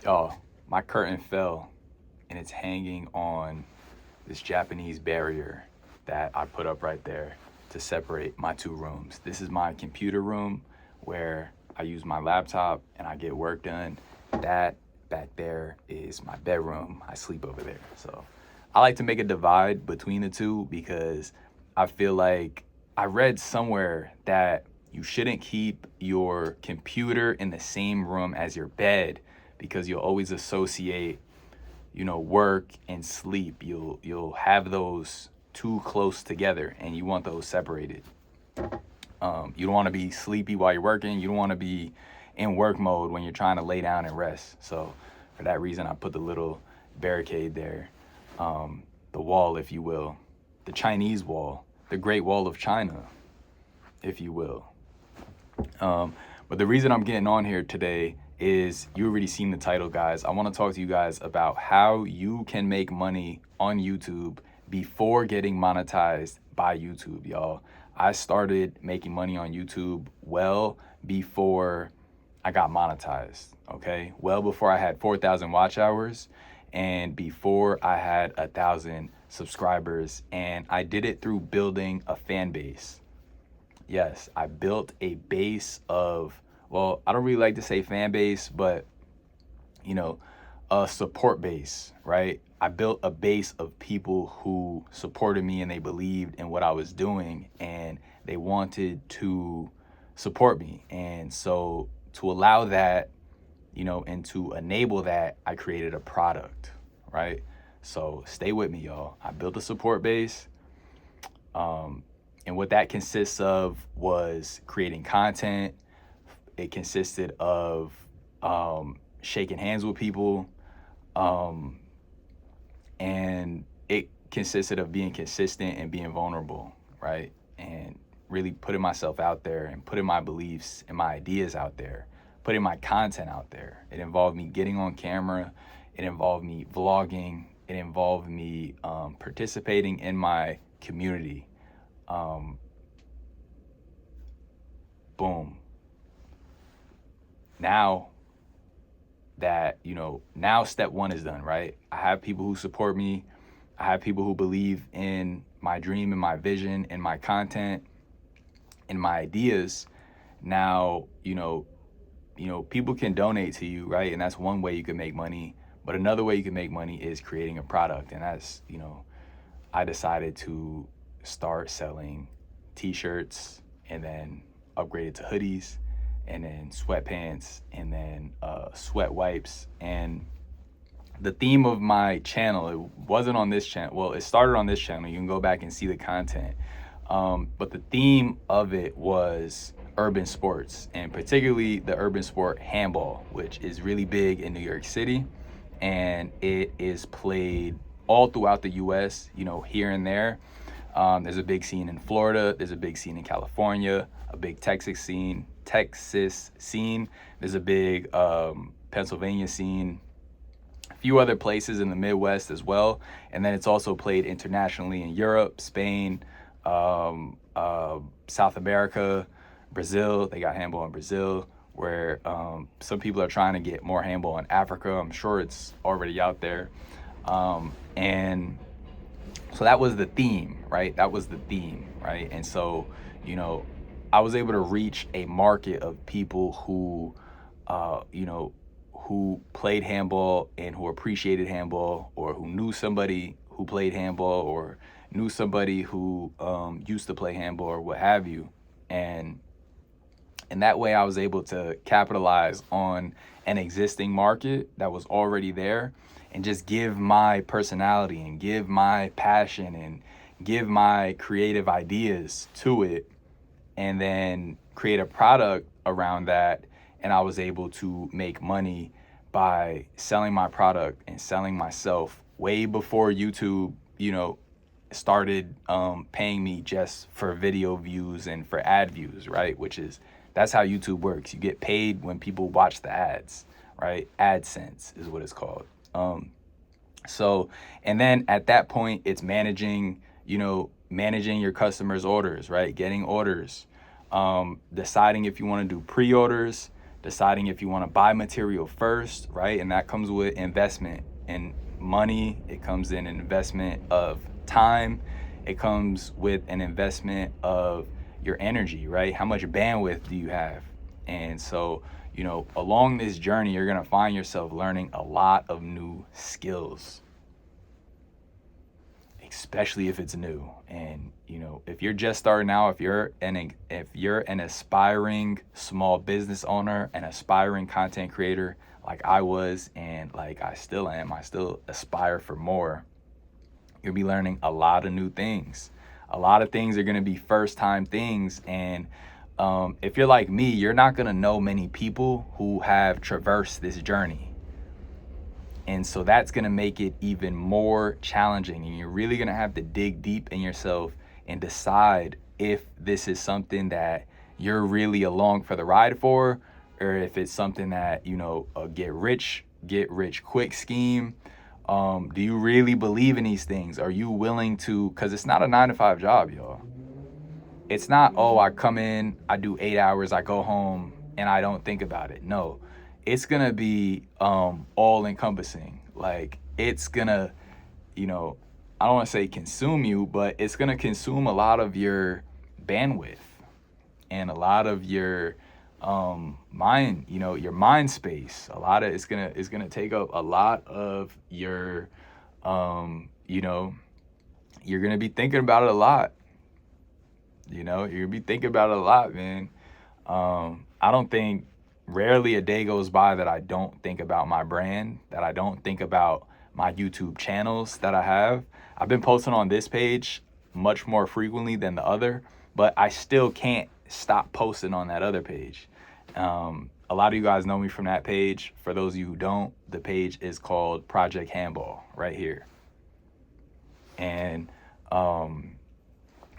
Oh, my curtain fell and it's hanging on this Japanese barrier that I put up right there to separate my two rooms. This is my computer room where I use my laptop and I get work done. That back there is my bedroom. I sleep over there. So I like to make a divide between the two because I feel like I read somewhere that you shouldn't keep your computer in the same room as your bed because you'll always associate, work and sleep. You'll have those too close together and you want those separated. You don't want to be sleepy while you're working. You don't want to be in work mode when you're trying to lay down and rest. So for that reason, I put the little barricade there, the wall, if you will, the Chinese wall, the Great Wall of China, if you will. But the reason I'm getting on here today is you already seen the title, guys. I want to talk to you guys about how you can make money on YouTube before getting monetized by YouTube, y'all. I started making money on YouTube well before I got monetized, okay? Well before I had 4,000 watch hours and before I had 1,000 subscribers. And I did it through building a fan base. Yes, I built a base of, well, I don't really like to say fan base, but a support base, right? I built a base of people who supported me and they believed in what I was doing and they wanted to support me. And so to allow that, and to enable that, I created a product, right? So stay with me, y'all. I built a support base. And what that consists of was creating content. It consisted of shaking hands with people. And it consisted of being consistent and being vulnerable, right? And really putting myself out there and putting my beliefs and my ideas out there, putting my content out there. It involved me getting on camera. It involved me vlogging. It involved me participating in my community. Boom. Now that, now step one is done, right? I have people who support me. I have people who believe in my dream and my vision and my content and my ideas. Now, people can donate to you, right? And that's one way you can make money. But another way you can make money is creating a product. And that's, I decided to start selling t-shirts and then upgraded to hoodies and then sweatpants and then sweat wipes. And the theme of my channel, it wasn't on this channel. Well, it started on this channel. You can go back and see the content. But the theme of it was urban sports, and particularly the urban sport handball, which is really big in New York City. And it is played all throughout the US, here and there. There's a big scene in Florida. There's a big scene in California, a big Texas scene. There's a big Pennsylvania scene, a few other places in the Midwest as well. And then it's also played internationally in Europe, Spain, South America, Brazil. They got handball in Brazil, where some people are trying to get more handball in Africa. I'm sure it's already out there. And so that was the theme, right? And so, I was able to reach a market of people who, who played handball and who appreciated handball, or who knew somebody who played handball, or knew somebody who used to play handball, or what have you. And that way I was able to capitalize on an existing market that was already there and just give my personality and give my passion and give my creative ideas to it, and then create a product around that. And I was able to make money by selling my product and selling myself way before YouTube, started paying me just for video views and for ad views, right? That's how YouTube works. You get paid when people watch the ads, right? AdSense is what it's called. So, and then at that point, it's managing your customers' orders, right? Getting orders, deciding if you want to do pre-orders, deciding if you want to buy material first, right? And that comes with investment and money. It comes in an investment of time. It comes with an investment of your energy, right? How much bandwidth do you have? And so, along this journey, you're going to find yourself learning a lot of new skills, especially if it's new. And if you're just starting out, if you're an aspiring small business owner, an aspiring content creator like I was, and like I still am, I still aspire for more, you'll be learning a lot of new things. A lot of things are going to be first time things. And if you're like me, you're not going to know many people who have traversed this journey. And so that's going to make it even more challenging. And you're really going to have to dig deep in yourself and decide if this is something that you're really along for the ride for, or if it's something that, a get rich quick scheme. Do you really believe in these things? Are you willing to, because it's not a 9-to-5 job, y'all. It's not, oh, I come in, I do 8 hours, I go home, and I don't think about it. No, it's gonna be all encompassing. Like, it's gonna, I don't want to say consume you, but it's gonna consume a lot of your bandwidth and a lot of your mind, your mind space. A lot of it's gonna take up a lot of your you're gonna be thinking about it a lot. You're gonna be thinking about it a lot, man. I don't think rarely a day goes by that I don't think about my brand, that I don't think about my YouTube channels that I have. I've been posting on this page much more frequently than the other, but I still can't stop posting on that other page. A lot of you guys know me from that page. For those of you who don't, the page is called Project Handball right here. And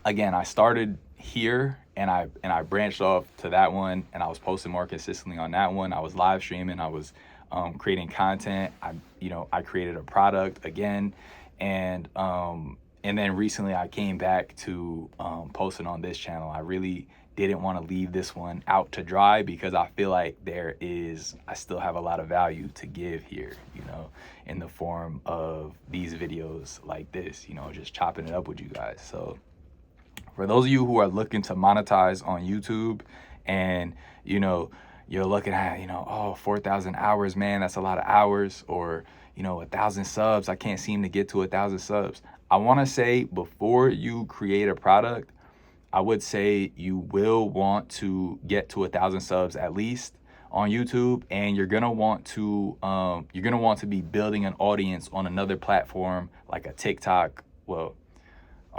again, I started here and I branched off to that one, and I was posting more consistently on that one. I was live streaming, I was creating content. I created a product again, and then recently I came back to posting on this channel. I really didn't want to leave this one out to dry because I feel like I still have a lot of value to give here, in the form of these videos like this, just chopping it up with you guys. So for those of you who are looking to monetize on YouTube, and you're looking at 4,000 hours, man, that's a lot of hours, or 1,000 subs, I can't seem to get to 1,000 subs. I want to say, before you create a product, I would say you will want to get to 1,000 subs at least on YouTube, and you're gonna want to be building an audience on another platform like a TikTok. Well,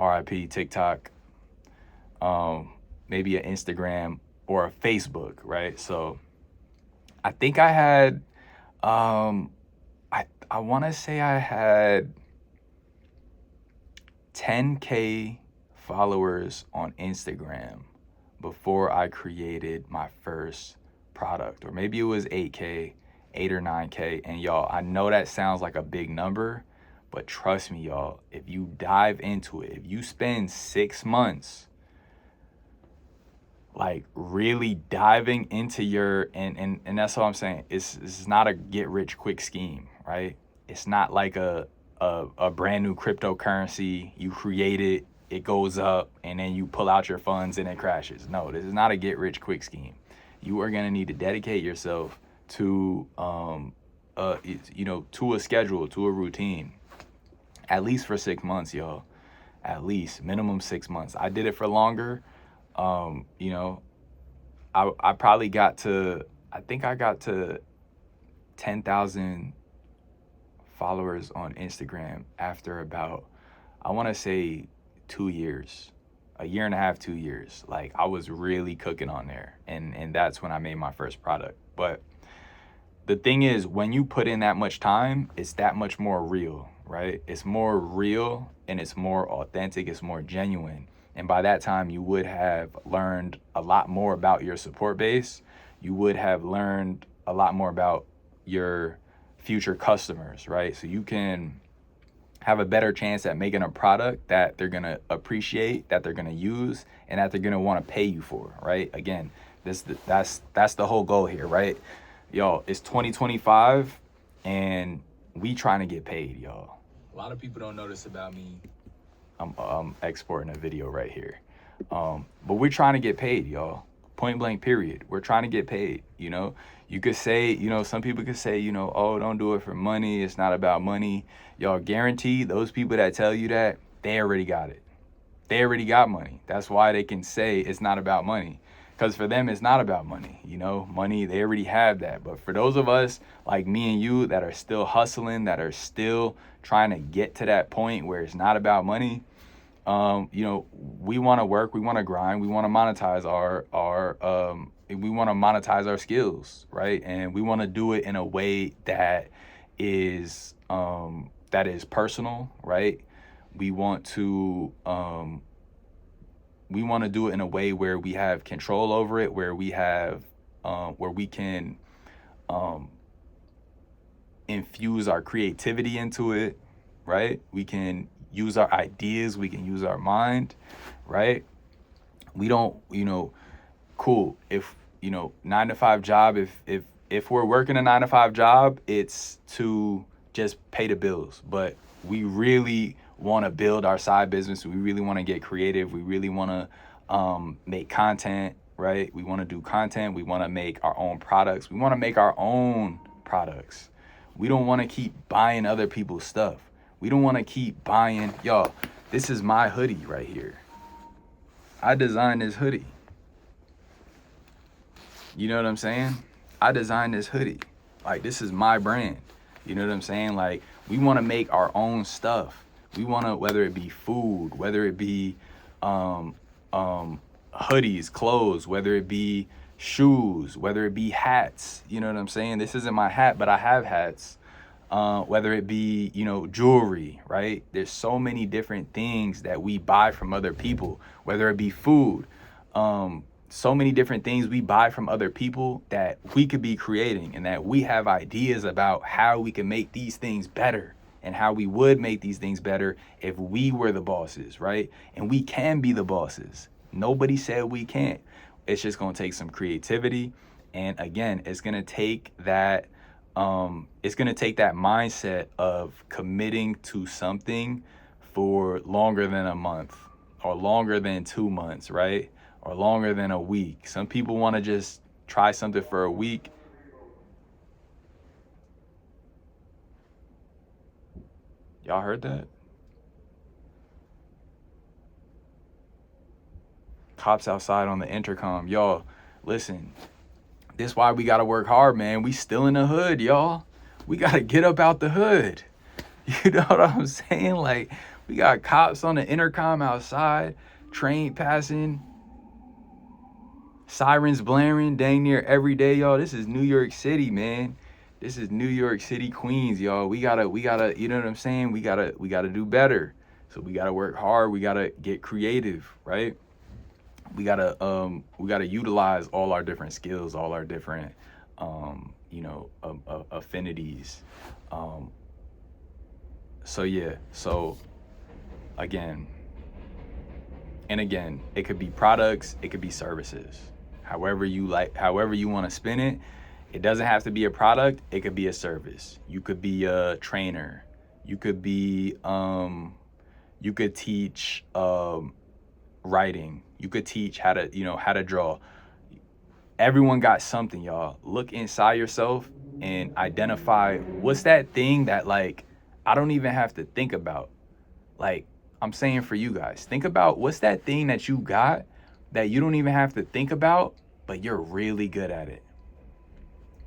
RIP TikTok. Maybe an Instagram or a Facebook, right? So I think I had I want to say I had 10K followers on Instagram before I created my first product, or maybe it was 8K, 8 or 9K. And y'all, I know that sounds like a big number, but trust me, y'all, if you dive into it, if you spend 6 months like really diving into your, and that's what I'm saying, it's not a get rich quick scheme, right? It's not like a brand new cryptocurrency. You create it, it goes up, and then you pull out your funds and it crashes. No, this is not a get rich quick scheme. You are gonna need to dedicate yourself to to a schedule, to a routine, at least for 6 months, y'all. At least minimum 6 months. I did it for longer. I probably got to, I think I got to 10,000 followers on Instagram after about, I want to say 2 years, a year and a half, 2 years. Like, I was really cooking on there, and that's when I made my first product. But the thing is, when you put in that much time, it's that much more real, right? It's more real, and it's more authentic, it's more genuine. And by that time, you would have learned a lot more about your support base. You would have learned a lot more about your future customers, right? So you can have a better chance at making a product that they're gonna appreciate, that they're gonna use, and that they're gonna wanna pay you for, right? Again, That's the whole goal here, right? Yo, it's 2025 and we trying to get paid, y'all. A lot of people don't know this about me. I'm exporting a video right here. But we're trying to get paid, y'all. Point blank, period. We're trying to get paid, you know? You could say, you know, some people could say, you know, oh, don't do it for money. It's not about money. Y'all, guarantee those people that tell you that, they already got it. They already got money. That's why they can say it's not about money. Because for them, it's not about money. You know, money, they already have that. But for those of us like me and you that are still hustling, that are still trying to get to that point where it's not about money, you know, we want to work, we want to grind, we want to monetize we want to monetize our skills, right? And we want to do it in a way that is personal, right? We want to do it in a way where we have control over it, where we have where we can infuse our creativity into it, right? We can use our ideas, we can use our mind, right? We don't, you know, cool. If, you know, 9-to-5 job, if we're working a 9-to-5 job, it's to just pay the bills. But we really want to build our side business. We really want to get creative. We really want to make content, right? We want to do content. We want to make our own products. We want to make our own products. We don't want to keep buying other people's stuff. We don't want to keep buying, y'all, this is my hoodie right here. I designed this hoodie. You know what I'm saying? I designed this hoodie. Like, this is my brand. You know what I'm saying? Like, we want to make our own stuff. We want to, whether it be food, whether it be hoodies, clothes, whether it be shoes, whether it be hats. You know what I'm saying? This isn't my hat, but I have hats. Whether it be, you know, jewelry, right? There's so many different things that we buy from other people, whether it be food, so many different things we buy from other people that we could be creating, and that we have ideas about how we can make these things better and how we would make these things better if we were the bosses, right? And we can be the bosses. Nobody said we can't. It's just going to take some creativity. And again, it's going to take that mindset of committing to something for longer than a month or longer than 2 months, right? Or longer than a week. Some people want to just try something for a week. Y'all heard that? Cops outside on the intercom. Y'all, listen. This why we gotta work hard, man. We still in the hood, y'all. We gotta get up out the hood. You know what I'm saying? Like, we got cops on the intercom outside, train passing, sirens blaring dang near every day, y'all. This is New York City, man. This is New York City, Queens, y'all. We gotta, you know what I'm saying? We gotta do better. So we gotta work hard. We gotta get creative, right? We gotta utilize all our different skills, all our different, you know, affinities. So yeah. So again, it could be products, it could be services. However you want to spin it. It doesn't have to be a product. It could be a service. You could be a trainer. You could be, you could teach writing. You could teach how to draw. Everyone got something, y'all. Look inside yourself and identify what's that thing that, like, I don't even have to think about. Like, I'm saying for you guys, think about what's that thing that you got that you don't even have to think about, but you're really good at it.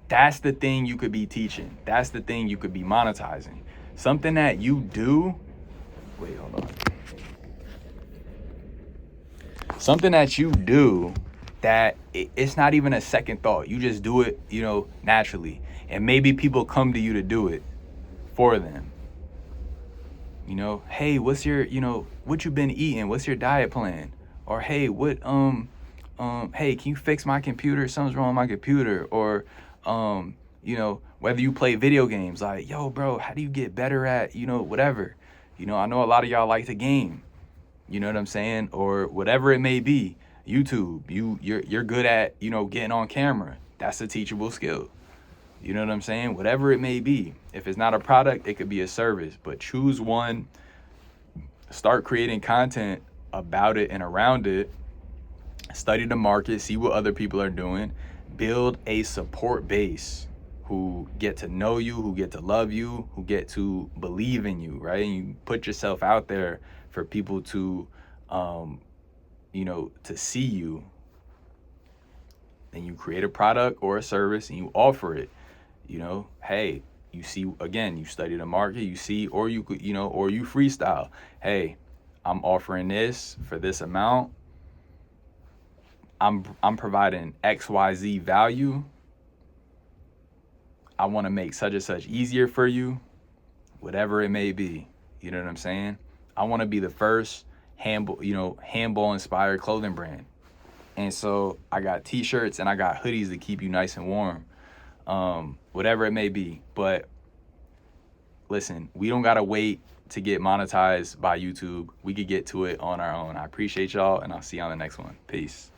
That's the thing you could be teaching. That's the thing you could be monetizing. Something that you do. Wait, hold on. Something that you do that it's not even a second thought. You just do it, you know, naturally. And maybe people come to you to do it for them. You know, hey, what's your, you know, what you been eating? What's your diet plan? Or hey, hey, can you fix my computer? Something's wrong with my computer. Or, you know, whether you play video games, like, yo, bro, how do you get better at, you know, whatever? You know, I know a lot of y'all like to game. You know what I'm saying? Or whatever it may be. YouTube, you're good at, you know, getting on camera. That's a teachable skill. You know what I'm saying? Whatever it may be. If it's not a product, it could be a service, but choose one, start creating content about it and around it, study the market, see what other people are doing, build a support base who get to know you, who get to love you, who get to believe in you, right? And you put yourself out there for people to, you know, to see you. Then you create a product or a service and you offer it. You know, hey, you see, again, you study the market, you see, or you could, you know, or you freestyle. Hey, I'm offering this for this amount. I'm providing XYZ value. I want to make such and such easier for you, whatever it may be. You know what I'm saying? I want to be the first handball inspired clothing brand. And so I got t-shirts and I got hoodies to keep you nice and warm. Whatever it may be. But listen, we don't gotta wait to get monetized by YouTube. We could get to it on our own. I appreciate y'all, and I'll see you on the next one. Peace.